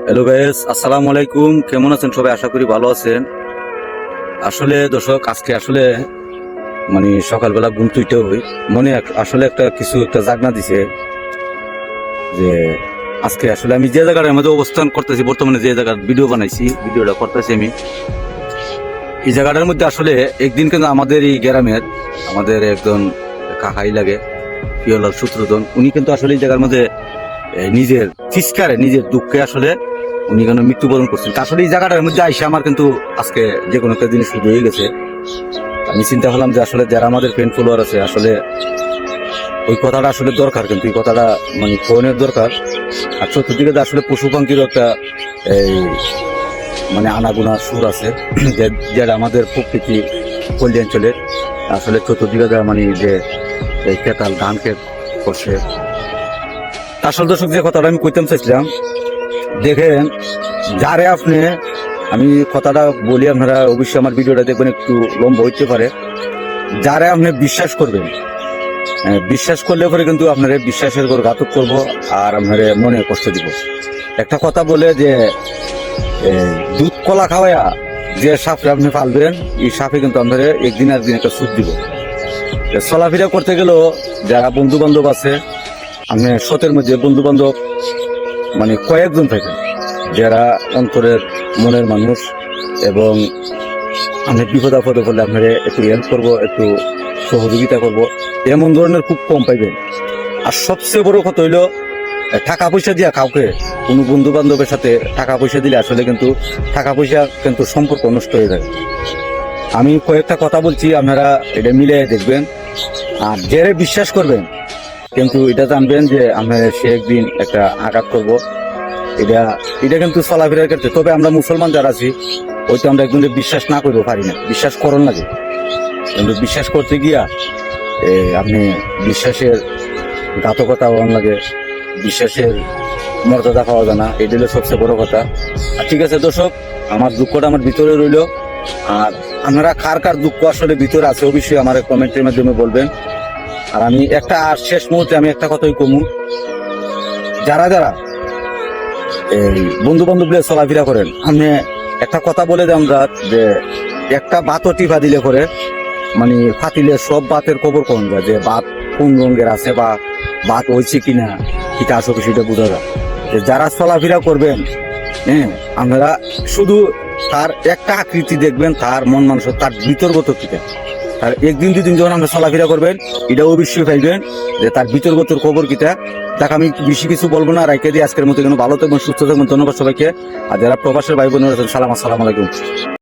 Hello guys, আসসালামু আলাইকুম। কেমন আছেন সবাই? আশা করি ভালো আছেন। আসলে দর্শক, আজকে আসলে সকালবেলা ঘুম তুইতে হই মনে আসলে একটা জাগনা দিছে যে আজকে আসলে আমি যে জায়গাটার মধ্যে অবস্থান করতেছি, বর্তমানে যে জায়গার ভিডিওটা করতেছি আমি, এই জায়গাটার মধ্যে আসলে একদিন কিন্তু আমাদের এই গ্রামের আমাদের একজন কাকাই লাগে পিওলার সূত্রধন, উনি কিন্তু আসলে এই জায়গার মধ্যে নিজের চিৎকারে নিজের দুঃখে আসলে উনি কেন মৃত্যুবরণ করছেন। আসলে এই জায়গাটার মধ্যে আইসে আমার কিন্তু আজকে যে কোনো একটা জিনিস শুরু হয়ে গেছে। আমি চিন্তা করলাম যে আসলে যারা আমাদের ফ্রেন্ড ফলোয়ার আছে, আসলে ওই কথাটা আসলে দরকার, কিন্তু এই কথাটা ফোনের দরকার। আর চতুর্দিকে আসলে পশু পাখিরও একটা এই আনাগোনা সুর আছে যেটা আমাদের প্রকৃতি পল্লী অঞ্চলে আসলে চতুর্দিকে যে এই কেতাল ধান ক্ষেত করছে। আসল দর্শক, যে কথাটা আমি কইতাম চাইছিলাম, দেখেন যারে আপনি, আমি কথাটা বলি, আপনারা অবশ্যই আমার ভিডিওটা দেখবেন, একটু লম্বা হইতে পারে। যারে আপনি বিশ্বাস করবেন, বিশ্বাস করলে পরে কিন্তু আপনার বিশ্বাসের উপর ঘাতক করব আর আপনার মনে কষ্ট দিব। একটা কথা বলে যে দুধ কলা খাওয়াইয়া যে সাপে আপনি পালবেন, এই সাপে কিন্তু আপনার একদিন একটা সুখ দিব। চলাফেরা করতে গেলেও যারা বন্ধু বান্ধব আছে, আপনি শতের মধ্যে বন্ধু বান্ধব কয়েকজন থাকে যারা অন্তরের মনের মানুষ, এবং আমি বিপদ আপদে করলে আপনার একটু হেল্প করবো, একটু সহযোগিতা করব, এমন ধরনের খুব কম পাইবেন। আর সবচেয়ে বড় কথা হইল, টাকা পয়সা দিয়া কাউকে কোনো বন্ধু বান্ধবের সাথে টাকা পয়সা দিলে আসলে কিন্তু টাকা পয়সা কিন্তু সম্পর্ক নষ্ট হয়ে যায়। আমি কয়েকটা কথা বলছি, আপনারা এটা মিলিয়ে দেখবেন। আর যারা বিশ্বাস করবেন, কিন্তু এটা জানবেন যে আমরা সে একদিন একটা আঘাত করব। এটা কিন্তু চলাফেরার ক্ষেত্রে, তবে আমরা মুসলমান যারা আছি, ওইটা আমরা একজনকে বিশ্বাস না করবো পারি না, বিশ্বাস করন লাগে। কিন্তু বিশ্বাস করতে গিয়া আপনি বিশ্বাসের ঘাতকতা হওয়ার লাগে, বিশ্বাসের মর্যাদা পাওয়া যায় না, এটা হলো সবচেয়ে বড় কথা। আর ঠিক আছে দর্শক, আমার দুঃখটা আমার ভিতরে রইল। আর আপনারা কার কার দুঃখ আসলে ভিতরে আছে, অবশ্যই আমার কমেন্টের মাধ্যমে বলবেন। আর আমি আর শেষ মুহূর্তে আমি একটা কথাই কমু, যারা যারা এই বন্ধু বান্ধব চলাফেরা করেন, আমি একটা কথা বলে দেন যে একটা বাতও টিপা দিলে করে ফাতিলে সব বাতের খবর কোন যায়, যে বাত কোন রঙের আছে বা বাত হয়েছে কিনা, এটা আসলে সেটা বোঝা যায়। যারা চলাফেরা করবেন, হ্যাঁ, আপনারা শুধু তার একটা আকৃতি দেখবেন, তার মন মানুষ, তার বিতর্গত কিটা। আর একদিন দুদিন যখন আমরা চলাফেরা করবেন, এটা অবশ্যই পাইবেন যে তার বিতর্গত খবর কিটা। তাকে আমি বেশি কিছু বলবো না, রাইকে দিয়ে আজকের মতো ভালো থাকবেন, সুস্থ থাকবেন। ধন্যবাদ সবাইকে। আর যারা প্রবাসের ভাই বোনেরা আছেন, আসসালামু আলাইকুম।